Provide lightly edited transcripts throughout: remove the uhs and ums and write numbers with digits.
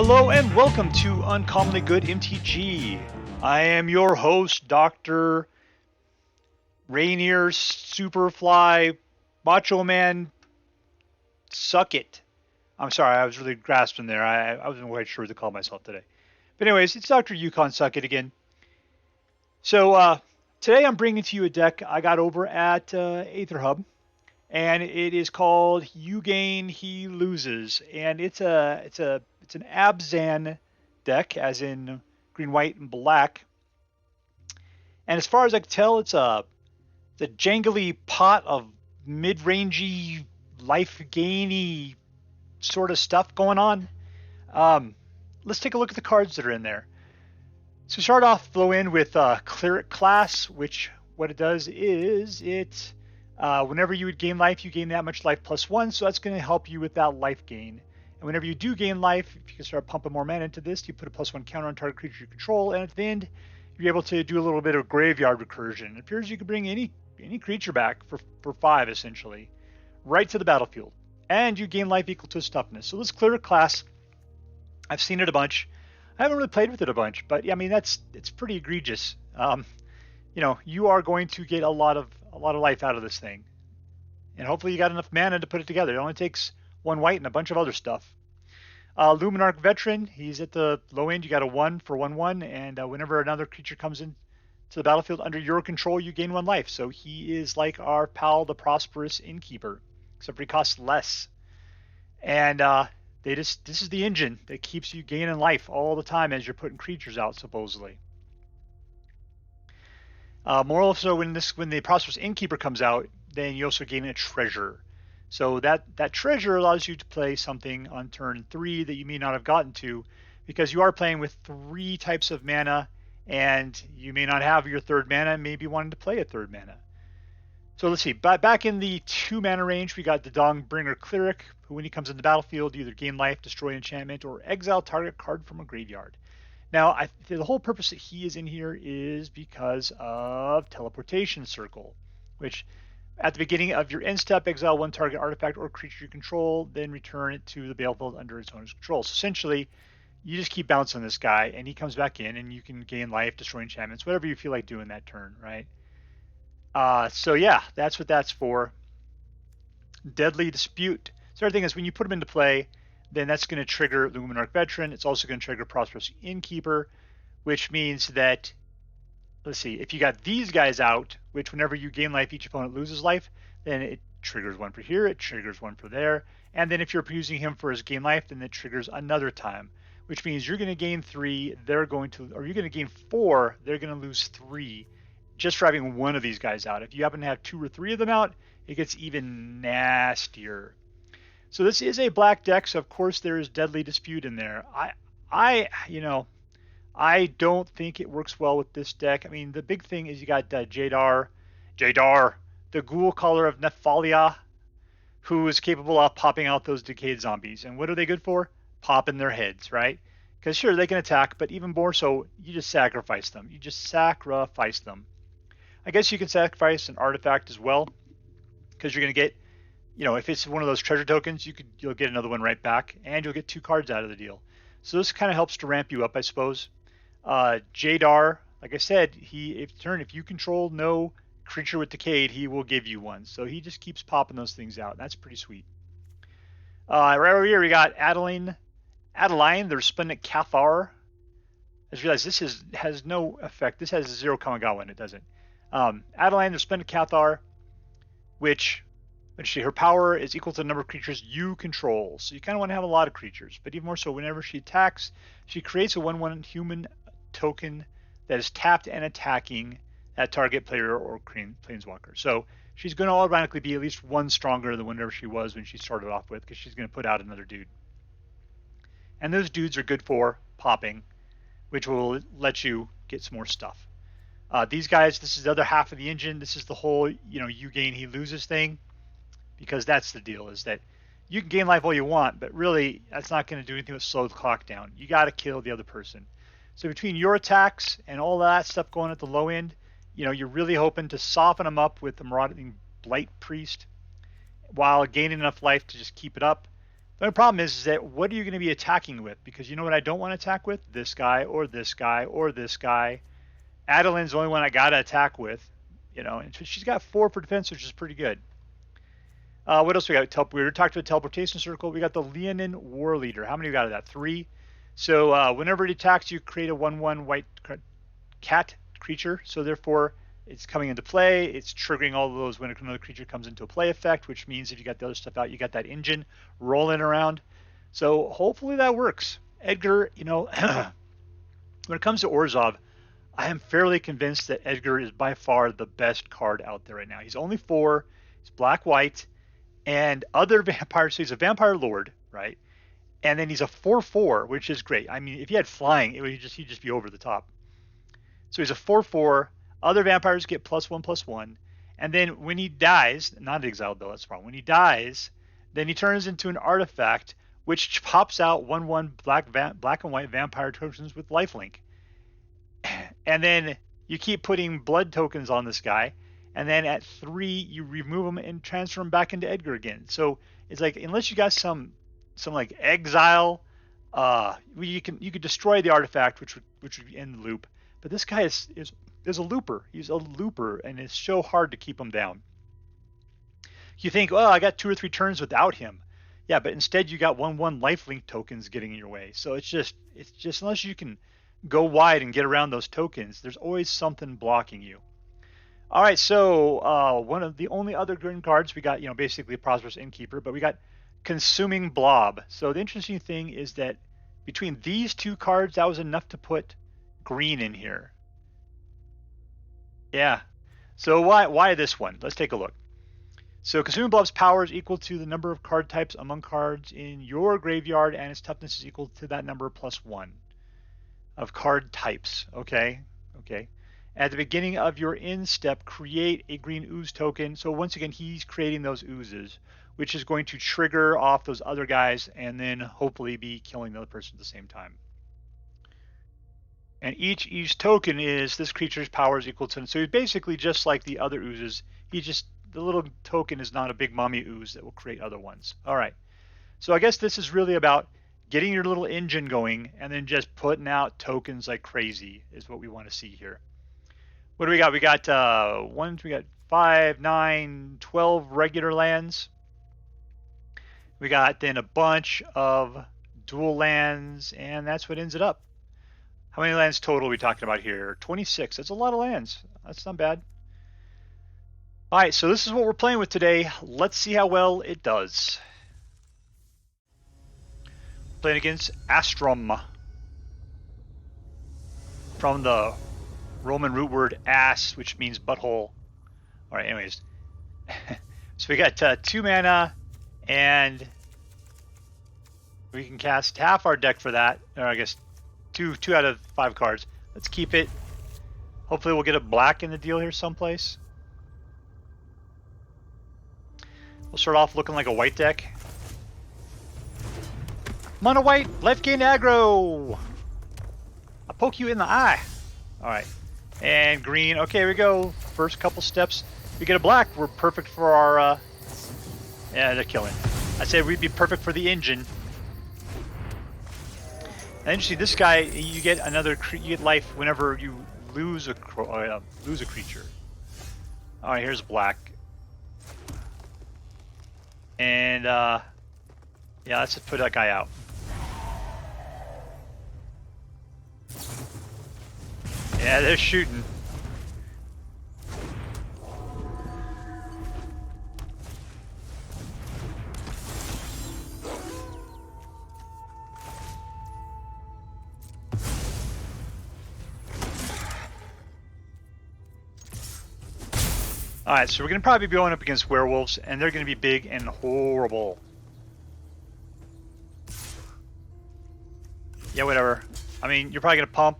Hello and welcome to Uncommonly Good MTG. I am your host, Dr. Rainier Superfly Macho Man Suck It. I'm sorry, I was really grasping there. I wasn't quite sure what to call myself today. But anyways, it's Dr. Yukon Suck It again. So today I'm bringing to you a deck I got over at AetherHub, and it is called You Gain, He Loses, and it's an AZBAN deck, as in green, white, and black. And as far as I can tell, it's a jangly pot of mid-rangey, life-gainy sort of stuff going on. Let's take a look at the cards that are in there. So we start off low end with Cleric Class, which what it does is it whenever you would gain life, you gain that much life +1, so that's going to help you with that life gain. And whenever you do gain life, if you can start pumping more mana into this, you put a +1 counter on target creature you control, and at the end, you're able to do a little bit of graveyard recursion. It appears you can bring any creature back for 5, essentially, right to the battlefield. And you gain life equal to its toughness. So this Cleric Class, I've seen it a bunch. I haven't really played with it a bunch, but yeah, I mean it's pretty egregious. You are going to get a lot of life out of this thing, and hopefully you got enough mana to put it together. It only takes 1 white and a bunch of other stuff. Luminarch Veteran, he's at the low end. You got a 1 for 1/1, and whenever another creature comes in to the battlefield under your control, you gain 1 life. So he is like our pal, the Prosperous Innkeeper, except for he costs less. And this is the engine that keeps you gaining life all the time as you're putting creatures out, supposedly. More also, when the Prosperous Innkeeper comes out, then you also gain a treasure. So that treasure allows you to play something on turn 3 that you may not have gotten to, because you are playing with 3 types of mana, and you may not have your 3rd mana, and maybe wanting to play a 3rd mana. So let's see. Back in the 2 mana range, we got the Dawnbringer Cleric, who when he comes in the battlefield, either gain life, destroy an enchantment, or exile target card from a graveyard. Now, the whole purpose that he is in here is because of Teleportation Circle, which at the beginning of your end step, exile 1 target artifact or creature you control, then return it to the battlefield under its owner's control. So essentially, you just keep bouncing this guy, and he comes back in, and you can gain life, destroy enchantments, whatever you feel like doing that turn, right? So yeah, that's what that's for. Deadly Dispute. So everything is when you put them into play, then that's going to trigger Luminarch Veteran. It's also going to trigger Prosperous Innkeeper, which means that, let's see, if you got these guys out, which whenever you gain life, each opponent loses life, then it triggers 1 for here, it triggers 1 for there. And then if you're using him for his gain life, then it triggers another time, which means you're going to gain 3, or you're going to gain 4, they're going to lose 3, just for having one of these guys out. If you happen to have 2 or 3 of them out, it gets even nastier. So this is a black deck, so of course there is Deadly Dispute in there. I don't think it works well with this deck. I mean, the big thing is you got Jadar, the Ghoul Caller of Nephalia, who is capable of popping out those decayed zombies. And what are they good for? Popping their heads, right? Because sure, they can attack, but even more so, you just sacrifice them. I guess you can sacrifice an artifact as well, because you're going to get, if it's one of those treasure tokens, you'll get another one right back, and you'll get 2 cards out of the deal. So this kind of helps to ramp you up, I suppose. Jadar, like I said, if you control no creature with decayed, he will give you 1. So he just keeps popping those things out. That's pretty sweet. Right over here we got Adeline, the Resplendent Cathar. I just realized this has no effect. This has 0 Kamigawa in it, doesn't. Adeline, the Resplendent Cathar, which her power is equal to the number of creatures you control. So you kind of want to have a lot of creatures. But even more so, whenever she attacks, she creates a 1/1 human token that is tapped and attacking that target player or planeswalker. So she's going to automatically be at least 1 stronger than whenever she was when she started off with, because she's going to put out another dude. And those dudes are good for popping, which will let you get some more stuff. These guys, this is the other half of the engine. This is the whole, you gain, he loses thing. Because that's the deal, is that you can gain life all you want, but really that's not going to do anything but slow the clock down. You got to kill the other person. So between your attacks and all that stuff going at the low end, you're really hoping to soften them up with the Marauding Blight-Priest while gaining enough life to just keep it up. The only problem is that what are you going to be attacking with? Because you know what I don't want to attack with? This guy or this guy or this guy. Adeline's the only one I got to attack with. You know, and she's got 4 for defense, which is pretty good. What else we got? We talked about Teleportation Circle. We got the Leonin Warleader. How many we got of that? 3. So whenever it attacks, you create a 1/1 white cat creature. So therefore, it's coming into play. It's triggering all of those when another creature comes into a play effect, which means if you got the other stuff out, you got that engine rolling around. So hopefully that works. Edgar, you know, when it comes to Orzhov, I am fairly convinced that Edgar is by far the best card out there right now. He's only 4. He's black-white. And other vampires, so he's a vampire lord, right? And then he's a 4/4, which is great. I mean, if he had flying, he'd just be over the top. So he's a 4/4. Other vampires get +1/+1. And then when he dies, not exiled though, that's the problem. When he dies, then he turns into an artifact, which pops out 1/1 black and white vampire tokens with lifelink. And then you keep putting blood tokens on this guy. And then at 3, you remove them and transfer them back into Edgar again. So it's like, unless you got some like exile, you could destroy the artifact, which would end the loop. But this guy is a looper. He's a looper, and it's so hard to keep him down. You think, oh, I got 2 or 3 turns without him. Yeah, but instead you got 1/1 lifelink tokens getting in your way. So it's just unless you can go wide and get around those tokens, there's always something blocking you. All right, so one of the only other green cards we got, you know, basically Prosperous Innkeeper, but we got Consuming Blob. So the interesting thing is that between these 2 cards, that was enough to put green in here. Yeah. So why this one? Let's take a look. So Consuming Blob's power is equal to the number of card types among cards in your graveyard, and its toughness is equal to that number +1 of card types. Okay. At the beginning of your end step, create a green ooze token. So once again, he's creating those oozes, which is going to trigger off those other guys and then hopefully be killing the other person at the same time. And each token is this creature's power is equal to. So he's basically just like the other oozes. The little token is not a big mommy ooze that will create other ones. All right. So I guess this is really about getting your little engine going and then just putting out tokens like crazy is what we want to see here. What do we got? We got 5, 9, 12 regular lands. We got then a bunch of dual lands, and that's what ends it up. How many lands total are we talking about here? 26. That's a lot of lands. That's not bad. All right, so this is what we're playing with today. Let's see how well it does. Playing against Astrum. From the Roman root word ass, which means butthole. All right, anyways. So we got 2 mana, and we can cast half our deck for that. Or I guess 2 out of 5 cards. Let's keep it. Hopefully we'll get a black in the deal here someplace. We'll start off looking like a white deck. Mono white, left gain aggro. I'll poke you in the eye. All right. And green. Okay, here we go. First couple steps. We get a black. We're perfect for our... yeah, they're killing. I said we'd be perfect for the engine. And you see this guy, you get you get life whenever you lose a creature. All right, here's black. And yeah, let's just put that guy out. Yeah, they're shooting. Alright, so we're going to probably be going up against werewolves, and they're going to be big and horrible. Yeah, whatever. I mean, you're probably going to pump.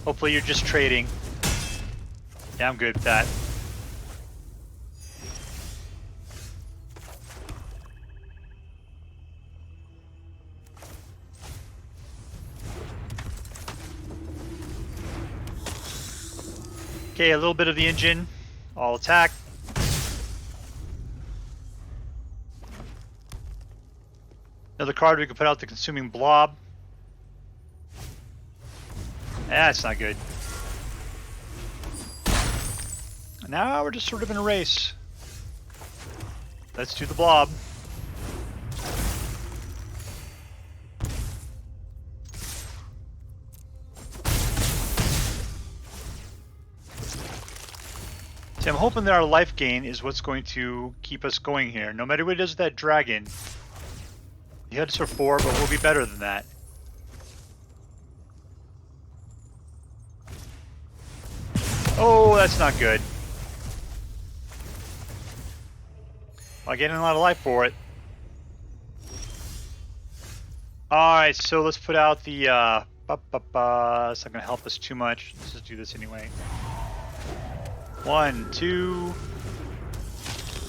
Hopefully you're just trading. Yeah, I'm good with that. Okay, a little bit of the engine. I'll attack. Another card we can put out the Consuming Blob. That's not good. Now we're just sort of in a race. Let's do the Blob. See, I'm hoping that our life gain is what's going to keep us going here. No matter what it is with that dragon. The hits are 4, but we'll be better than that. Oh, that's not good. I'm getting a lot of life for it. Alright, so let's put out the... It's not going to help us too much. Let's just do this anyway. 1, 2...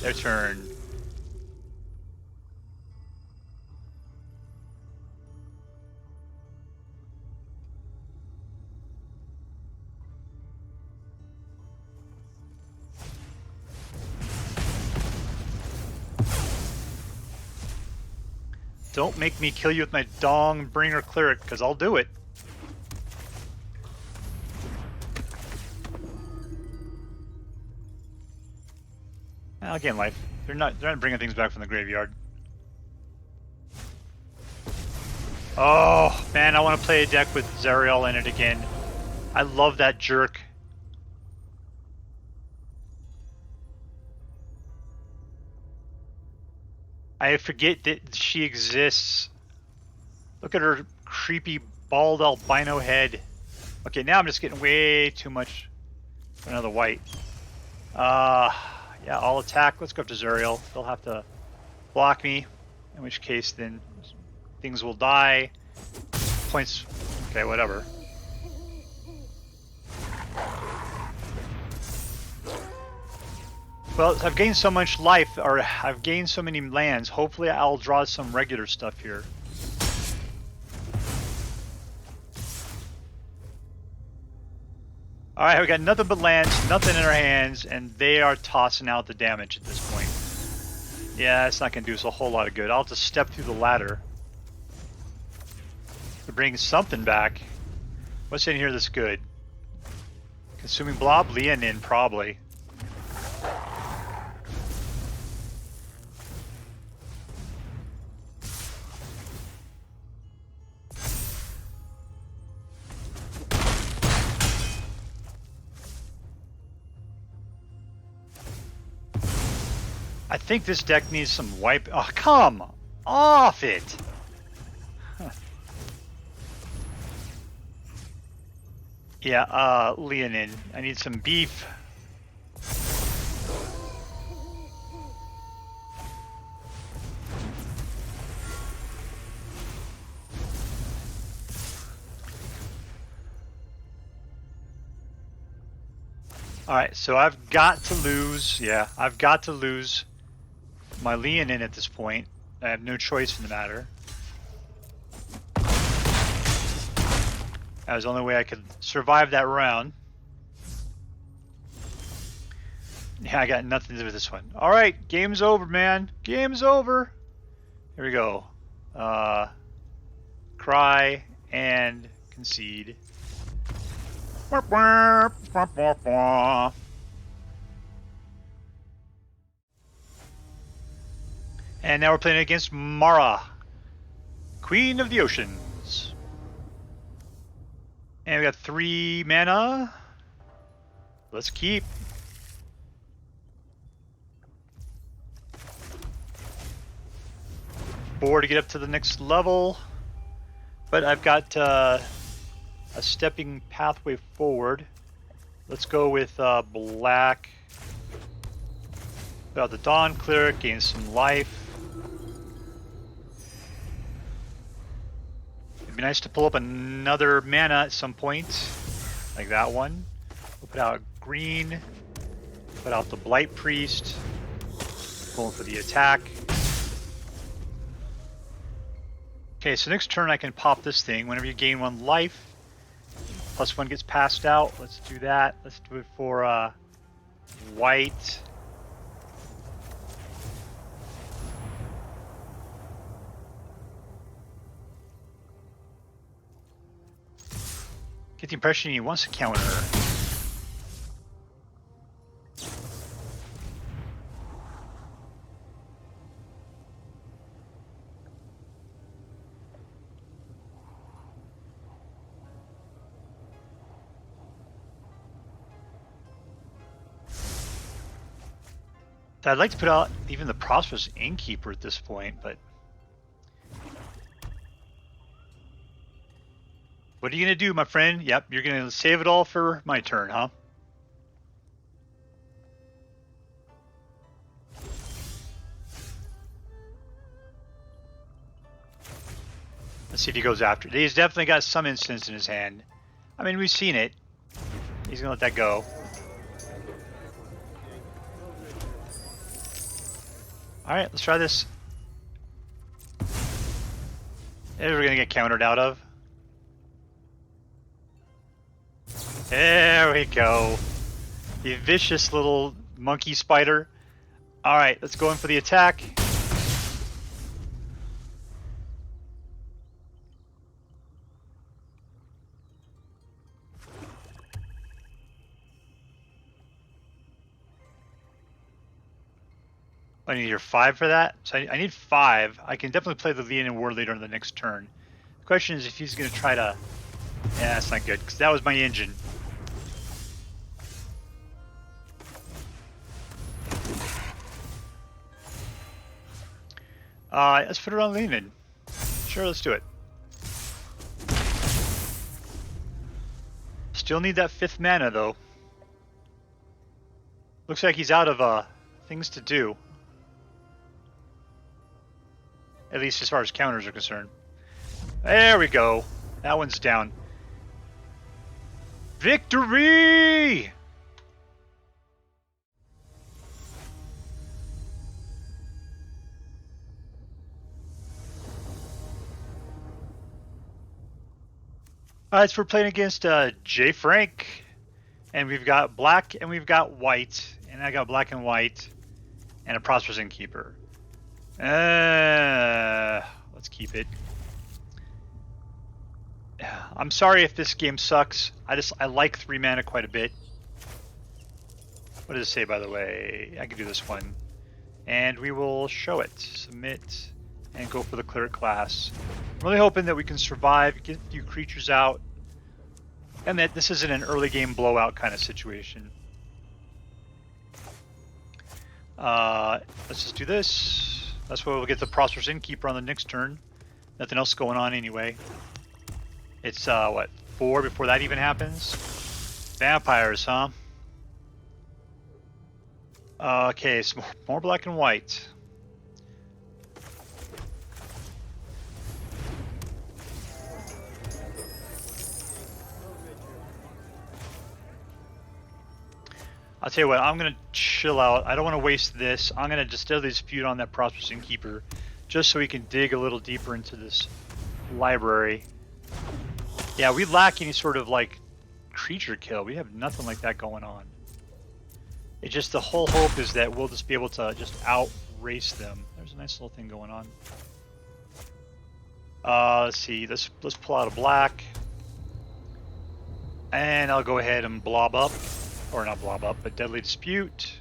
Their turn. Don't make me kill you with my Dawnbringer Cleric, because I'll do it. I'll gain life. They're not bringing things back from the graveyard. Oh, man, I want to play a deck with Zariel in it again. I love that jerk. I forget that she exists. Look at her creepy bald albino head. Okay, now I'm just getting way too much for another white. Yeah, I'll attack. Let's go up to Zariel. They'll have to block me, in which case then things will die. Points. Okay, whatever. Well, I've gained so much life, or I've gained so many lands. Hopefully I'll draw some regular stuff here. Alright, we got nothing but lands, nothing in our hands, and they are tossing out the damage at this point. Yeah, it's not going to do us a whole lot of good. I'll have to step through the ladder to bring something back. What's in here that's good? Consuming Blob? Leonin, probably. I think this deck needs some wipe. Oh, come off it! Huh. Yeah, Leonin. I need some beef. Alright, so I've got to lose. Yeah, I've got to lose my Leonin at this point. I have no choice in the matter. That was the only way I could survive that round. Yeah, I got nothing to do with this one. Alright, game's over, man. Game's over. Here we go. Cry and concede. And now we're playing against Mara, Queen of the Oceans. And we got 3 mana. Let's keep. Four to get up to the next level. But I've got a stepping pathway forward. Let's go with black. Put out the Dawn Cleric, gain some life. It'd be nice to pull up another mana at some point, like that one. We'll put out green, put out the Blight-Priest, going for the attack. Okay, so next turn I can pop this thing. Whenever you gain 1 life, +1 gets passed out. Let's do that. Let's do it for white. Get the impression he wants to counter. I'd like to put out even the Prosperous Innkeeper at this point, but what are you gonna do, my friend? Yep, you're gonna save it all for my turn, huh? Let's see if he goes after it. He's definitely got some instance in his hand. I mean, we've seen it. He's gonna let that go. Alright, let's try this. We're gonna get countered out of. There we go. You vicious little monkey spider. Alright, let's go in for the attack. I need your 5 for that. So I need 5. I can definitely play the Leonin Warleader on the next turn. The question is if he's going to try to... Yeah, that's not good, because that was my engine. Let's put it on Leonin. Sure, let's do it. Still need that 5th mana, though. Looks like he's out of things to do. At least as far as counters are concerned. There we go. That one's down. Victory! Alright, so we're playing against JayFrank. And we've got black and we've got white. And I got black and white. And a Prosperous Innkeeper. Let's keep it. I'm sorry if this game sucks. I like 3 mana quite a bit. What does it say, by the way? I can do this one. And we will show it. Submit. And go for the Cleric Class. I'm really hoping that we can survive, get a few creatures out. And that this isn't an early game blowout kind of situation. Let's just do this. That's why we'll get the Prosperous Innkeeper on the next turn. Nothing else going on anyway. It's, what, 4 before that even happens? Vampires, huh? Okay, so more black and white. I'll tell you what, I'm going to chill out. I don't want to waste this. I'm going to just steadily dispute on that Prosperous Innkeeper just so we can dig a little deeper into this library. Yeah, we lack any sort of, like, creature kill. We have nothing like that going on. It's just the whole hope is that we'll just be able to just outrace them. There's a nice little thing going on. Let's see. Let's pull out a black. And I'll go ahead and blob up. Or not blob up, but Deadly Dispute.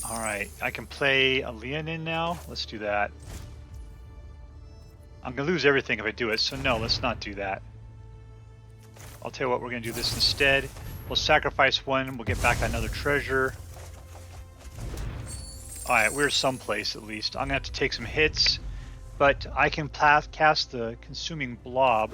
Alright, I can play a Leonin now. Let's do that. I'm going to lose everything if I do it, so no, let's not do that. I'll tell you what, we're going to do this instead. We'll sacrifice one, we'll get back another treasure. Alright, we're someplace at least. I'm going to have to take some hits, but I can cast the Consuming Blob.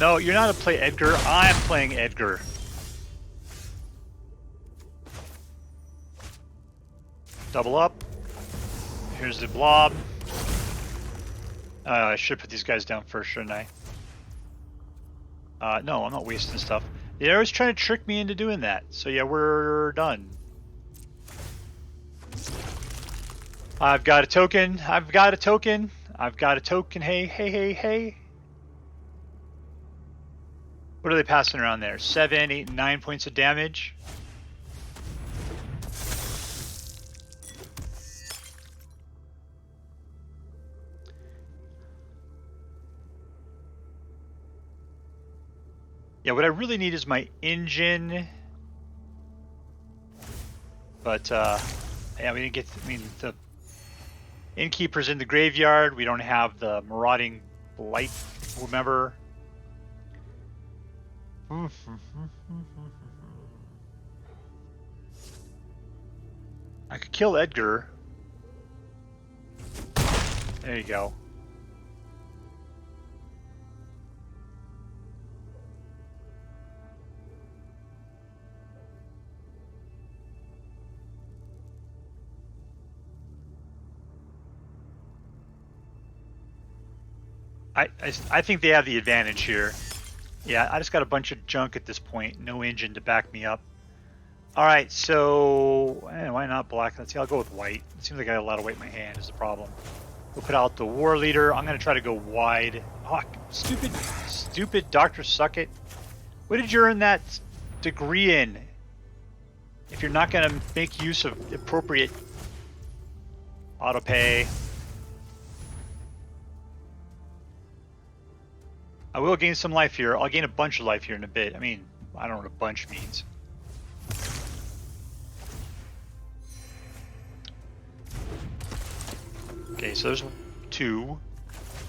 No, you're not to play Edgar. I'm playing Edgar. Double up. Here's the blob. I should put these guys down first, shouldn't I? No, I'm not wasting stuff. The arrow's trying to trick me into doing that. So yeah, we're done. I've got a token. I've got a token. I've got a token. Hey, hey, hey, hey. What are they passing around there? 7, 8, 9 points of damage. Yeah, what I really need is my engine. But, yeah, we didn't get, I mean, the Innkeeper's in the graveyard. We don't have the Marauding Blight, remember? I could kill Edgar. There you go. I think they have the advantage here. Yeah, I just got a bunch of junk at this point. No engine to back me up. Alright, so... why not black? Let's see, I'll go with white. It seems like I got a lot of weight in my hand is the problem. We'll put out the Warleader. I'm going to try to go wide. Oh, stupid Dr. Suckit. What did you earn that degree in? If you're not going to make use of appropriate autopay. I will gain some life here. I'll gain a bunch of life here in a bit. I mean, I don't know what a bunch means. Okay, so there's 2.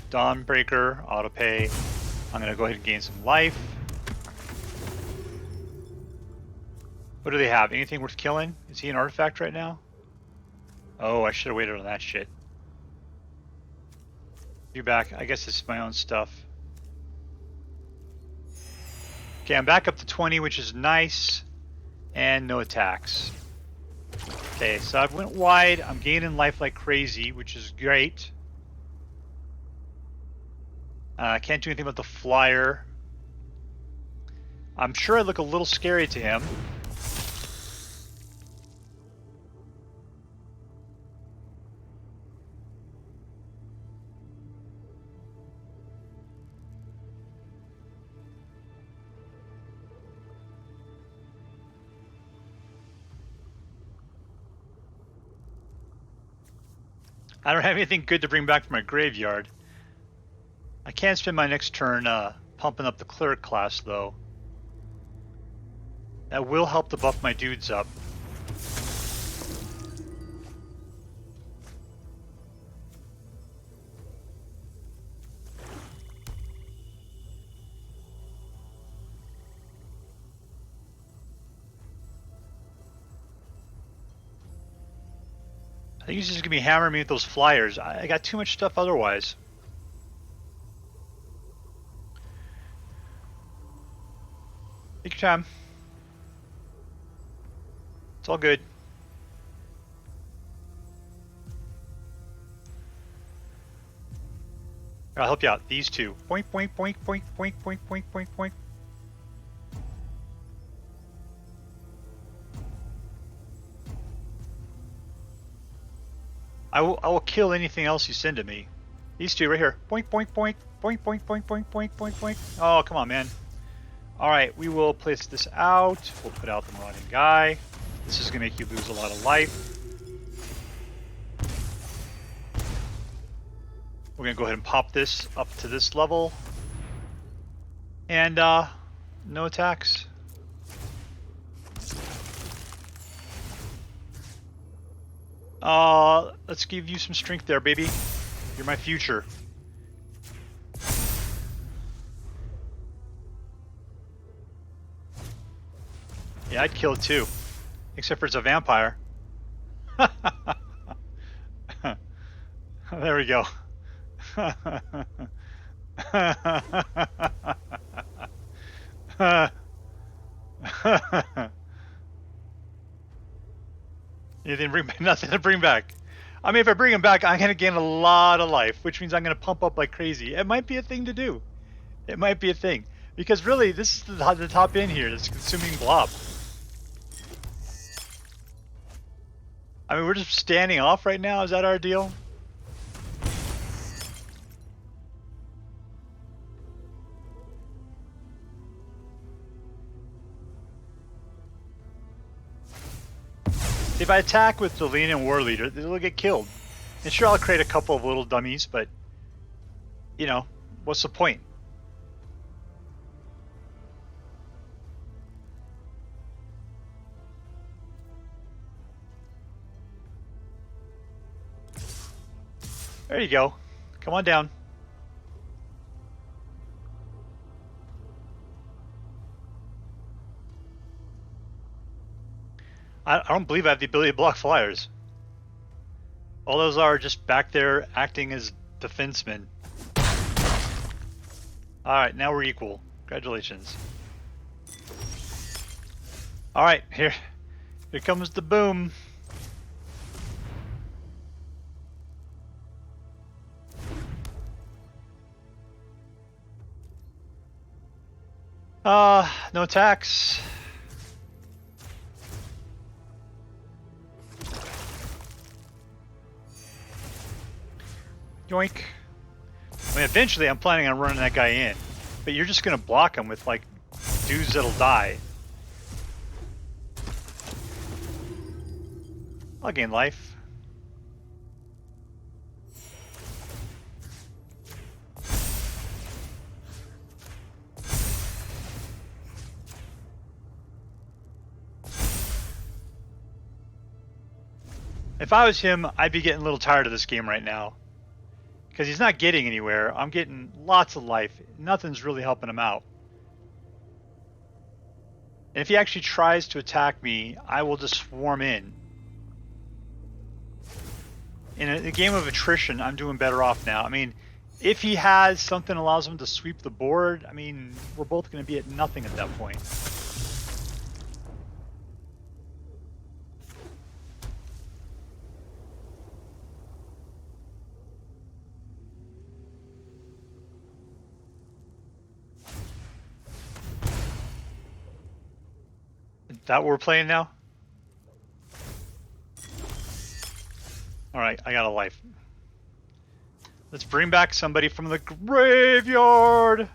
Dawnbreaker, autopay. I'm going to go ahead and gain some life. What do they have? Anything worth killing? Is he an artifact right now? Oh, I should have waited on that shit. You back. I guess this is my own stuff. Okay, I'm back up to 20, which is nice. And no attacks. Okay, so I went wide. I'm gaining life like crazy, which is great. I can't do anything about the flyer. I'm sure I look a little scary to him. I don't have anything good to bring back from my graveyard. I can spend my next turn pumping up the Cleric Class, though. That will help to buff my dudes up. I think he's just going to be hammering me with those flyers. I got too much stuff otherwise. Take your time. It's all good. I'll help you out. These two. Boink, boink, boink, boink, boink, boink, boink, boink, boink. I will kill anything else you send to me. These two right here. Boink, boink, boink, boink, boink, boink, boink, boink, boink, boink. Oh, come on, man. Alright, we will place this out. We'll put out the Marauding guy. This is going to make you lose a lot of life. We're going to go ahead and pop this up to this level. And, no attacks. Let's give you some strength there, baby. You're my future. Yeah, I'd kill it too. Except for it's a vampire. There we go. Anything bring back? Nothing to bring back. I mean, if I bring him back, I'm going to gain a lot of life, which means I'm going to pump up like crazy. It might be a thing to do. It might be a thing. Because really, this is the top end here. It's consuming blob. I mean, we're just standing off right now. Is that our deal? If I attack with the Leonin Warleader, they'll get killed. And sure, I'll create a couple of little dummies, but, you know, what's the point? There you go. Come on down. I don't believe I have the ability to block flyers. All those are just back there acting as defensemen. Alright, now we're equal. Congratulations. Alright, here comes the boom. No attacks. Yoink. I mean, eventually I'm planning on running that guy in, but you're just gonna block him with, like, dudes that'll die. I'll gain life. If I was him, I'd be getting a little tired of this game right now. Because he's not getting anywhere. I'm getting lots of life. Nothing's really helping him out. And if he actually tries to attack me, I will just swarm in. In a game of attrition, I'm doing better off now. I mean, if he has something that allows him to sweep the board, I mean, we're both going to be at nothing at that point. Is that what we're playing now? Alright, I got a life. Let's bring back somebody from the graveyard!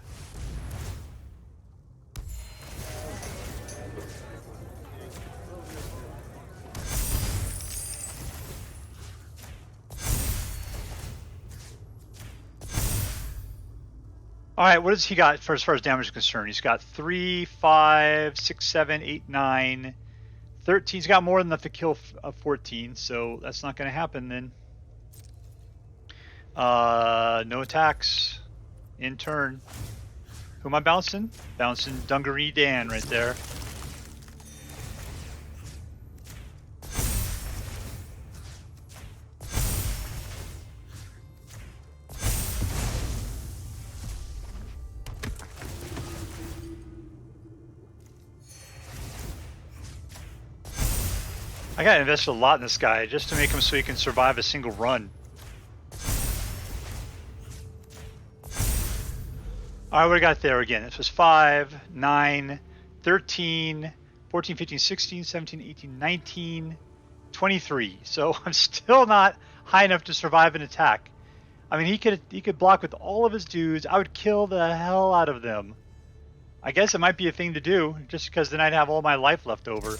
Alright, what does he got for as far as damage is concerned? He's got 3, 5, 6, 7, 8, 9, 13. He's got more than enough to kill 14, so that's not going to happen then. No attacks in turn. Who am I bouncing? Bouncing Dungaree Dan right there. I gotta invest a lot in this guy just to make him so he can survive a single run. Alright, what do I got there again? This was 5, 9, 13, 14, 15, 16, 17, 18, 19, 23. So I'm still not high enough to survive an attack. I mean, he could block with all of his dudes. I would kill the hell out of them. I guess it might be a thing to do, just because then I'd have all my life left over.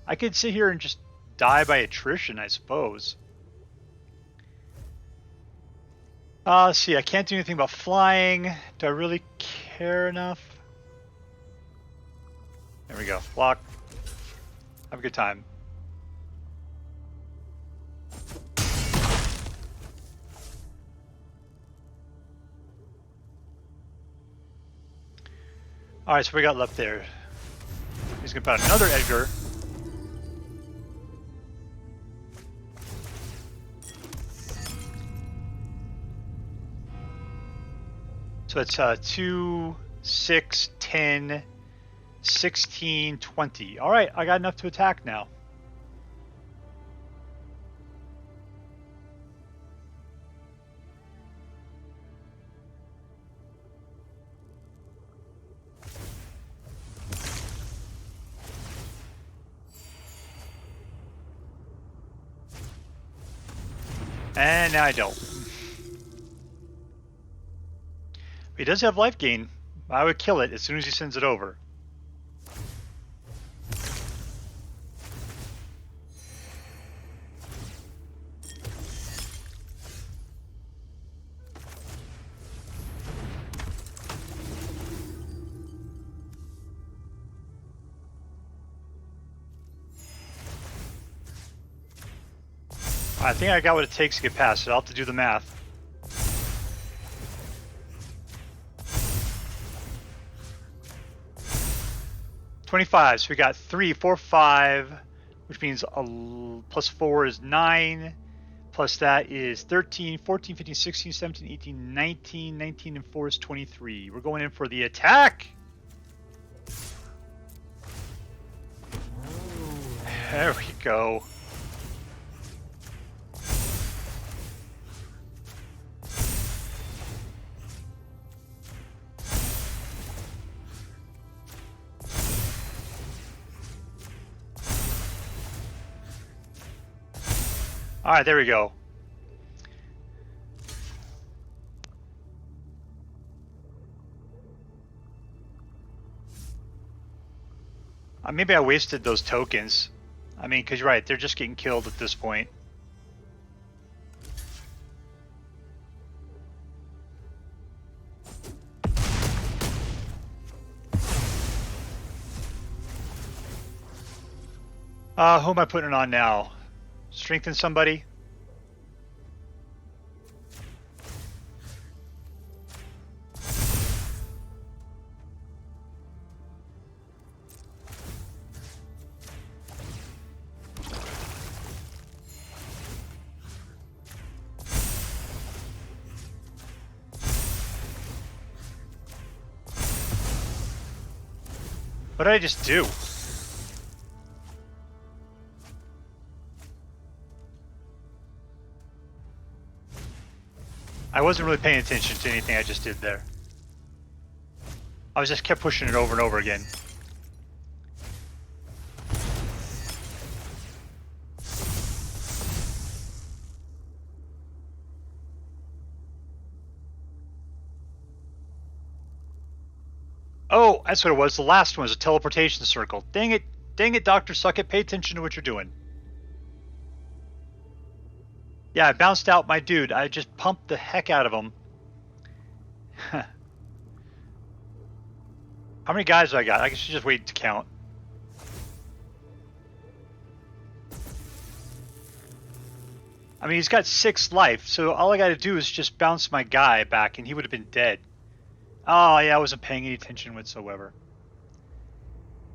I could sit here and just die by attrition, I suppose. Let's see, I can't do anything about flying. Do I really care enough? There we go. Block. Have a good time. Alright, so we got left there. He's gonna put out another Edgar. So it's 2, 6, 10, 16, 20. All right, I got enough to attack now. And now I don't. He does have life gain. I would kill it as soon as he sends it over. I think I got what it takes to get past it. I'll have to do the math. $25. So we got 3, 4, 5, which means plus 4 is 9. Plus that is 13, 14, 15, 16, 17, 18, 19. 19 and 4 is 23. We're going in for the attack. There we go. All right, there we go. Maybe I wasted those tokens. I mean, because you're right, they're just getting killed at this point. Who am I putting it on now? Strengthen somebody? What did I just do? I wasn't really paying attention to anything I just did there. I was just kept pushing it over and over again. Oh, that's what it was. The last one was a teleportation circle. Dang it. Dang it, Dr. Suckett. Pay attention to what you're doing. Yeah, I bounced out my dude. I just pumped the heck out of him. How many guys do I got? I should just wait to count. I mean, he's got 6 life, so all I got to do is just bounce my guy back and he would have been dead. Oh, yeah, I wasn't paying any attention whatsoever.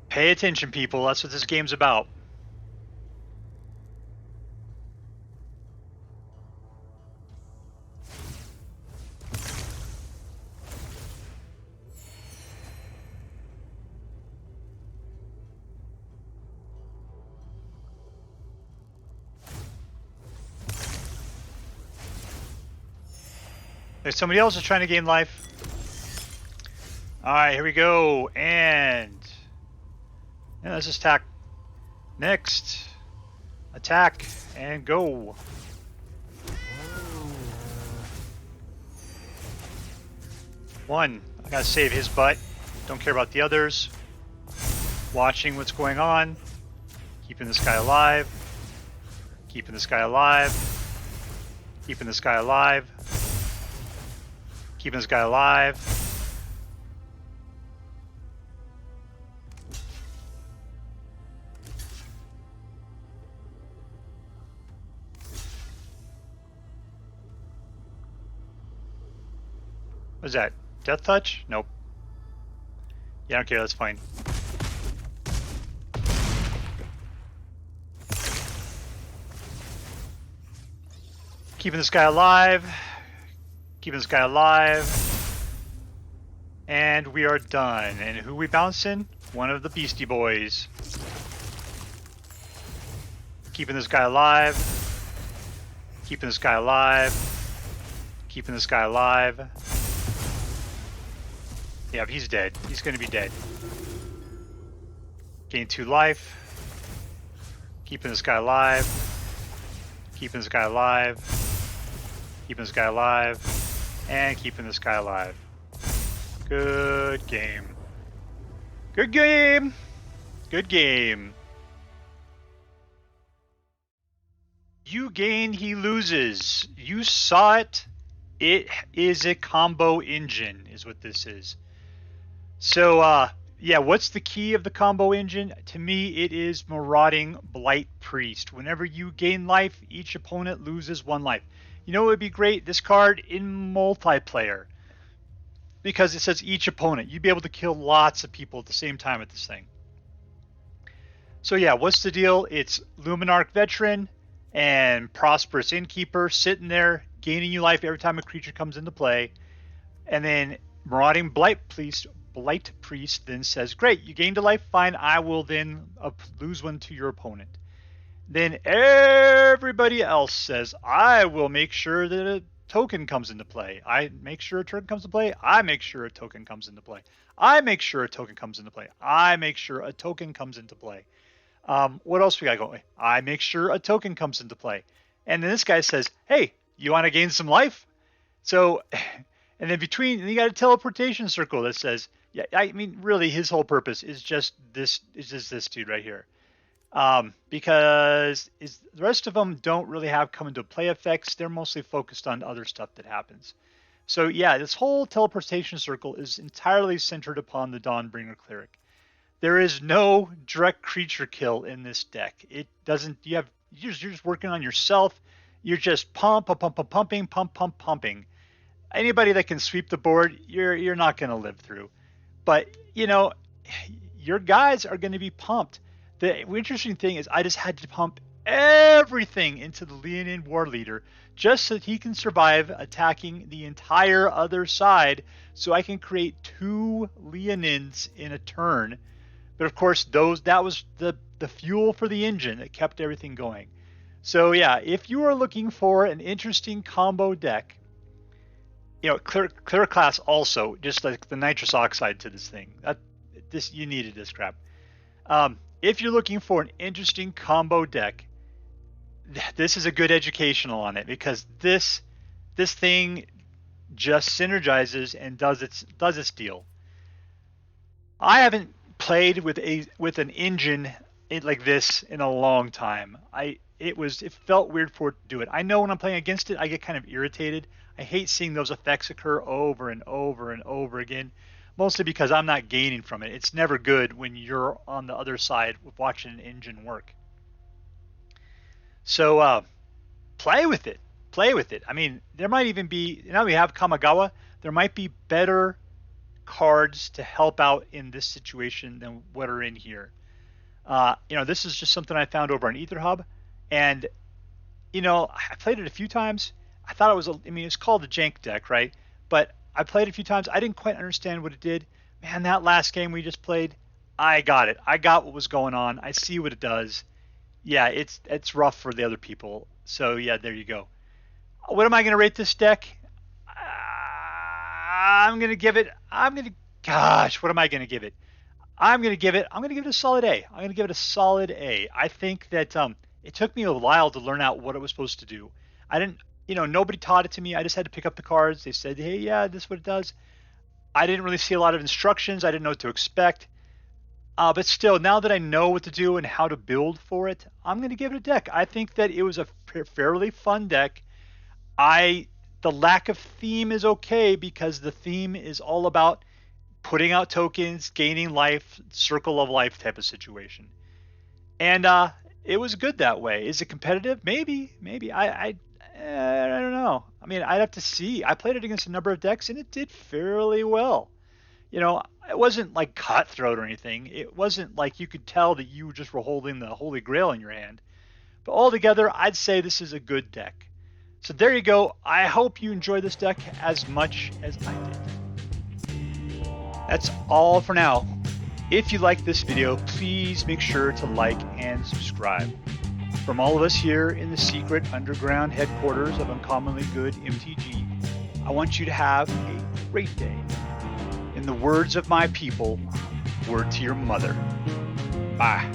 Pay attention, people. That's what this game's about. If somebody else is trying to gain life. Alright, here we go. And yeah, let's just attack. Next. Attack and go. One. I gotta save his butt. Don't care about the others. Watching what's going on. Keeping this guy alive. Keeping this guy alive. Keeping this guy alive. Keeping this guy alive. What is that? Death touch? Nope. Yeah, I don't care, that's fine. Keeping this guy alive. Keeping this guy alive. And we are done. And who we bouncing? One of the Beastie Boys. Keeping this guy alive. Keeping this guy alive. Keeping this guy alive. Yeah, if he's dead, he's going to be dead. Gain 2 life. Keeping this guy alive. Keeping this guy alive. Keeping this guy alive. And keeping this guy alive. Good game. Good game. Good game. You gain, he loses. You saw it. It is a combo engine, is what this is. So, yeah, what's the key of the combo engine? To me, it is Marauding Blight-Priest. Whenever you gain life, each opponent loses 1 life. You know what would be great? This card in multiplayer. Because it says each opponent. You'd be able to kill lots of people at the same time with this thing. So yeah, what's the deal? It's Luminarch Veteran and Prosperous Innkeeper sitting there, gaining you life every time a creature comes into play. And then Marauding Blight-Priest then says, great, you gained a life, fine, I will then lose 1 to your opponent. Then everybody else says, I will make sure that a token comes into play. I make sure a token comes into play. I make sure a token comes into play. I make sure a token comes into play. I make sure a token comes into play. What else we got going? I make sure a token comes into play. And then this guy says, hey, you want to gain some life? So, and then you got a teleportation circle that says, yeah, I mean, really, his whole purpose is just this dude right here. Because the rest of them don't really have come into play effects. They're mostly focused on other stuff that happens. So yeah, this whole teleportation circle is entirely centered upon the Dawnbringer Cleric. There is no direct creature kill in this deck. It doesn't. You're just working on yourself. You're just pumping. Anybody that can sweep the board, you're not going to live through. But you know, your guys are going to be pumped. The interesting thing is I just had to pump everything into the Leonin Warleader just so that he can survive attacking the entire other side, so I can create 2 Leonins in a turn. But of course, that was the fuel for the engine that kept everything going. So yeah, if you are looking for an interesting combo deck, you know, Cleric Class also, just like the nitrous oxide to this thing. You needed this crap. If you're looking for an interesting combo deck, this is a good educational on it, because this thing just synergizes and does its deal. I haven't played with an engine like this in a long time. It felt weird for it to do it. I know when I'm playing against it, I get kind of irritated. I hate seeing those effects occur over and over and over again, mostly because I'm not gaining from it. It's never good when you're on the other side watching an engine work. So play with it. I mean, there might even be, now we have Kamigawa, there might be better cards to help out in this situation than what are in here. You know, this is just something I found over on EtherHub, and you know, I played it a few times. I thought it was, it's called the jank deck, right? But I played it a few times. I didn't quite understand what it did. Man, that last game we just played, I got it. I got what was going on. I see what it does. Yeah, it's rough for the other people. So yeah, there you go. What am I going to rate this deck? I'm going to give it a solid A. I'm going to give it a solid A. I think that it took me a while to learn out what it was supposed to do. I didn't, nobody taught it to me. I just had to pick up the cards. They said, hey, yeah, this is what it does. I didn't really see a lot of instructions. I didn't know what to expect. But still, now that I know what to do and how to build for it, I'm going to give it a deck. I think that it was a fairly fun deck. The lack of theme is okay, because the theme is all about putting out tokens, gaining life, circle of life type of situation. And it was good that way. Is it competitive? Maybe. I don't know. I mean, I'd have to see. I played it against a number of decks, and it did fairly well. It wasn't like cutthroat or anything. It wasn't like you could tell that you just were holding the Holy Grail in your hand. But altogether, I'd say this is a good deck. So there you go. I hope you enjoy this deck as much as I did. That's all for now. If you like this video, please make sure to like and subscribe. From all of us here in the secret underground headquarters of Uncommonly Good MTG, I want you to have a great day. In the words of my people, word to your mother. Bye.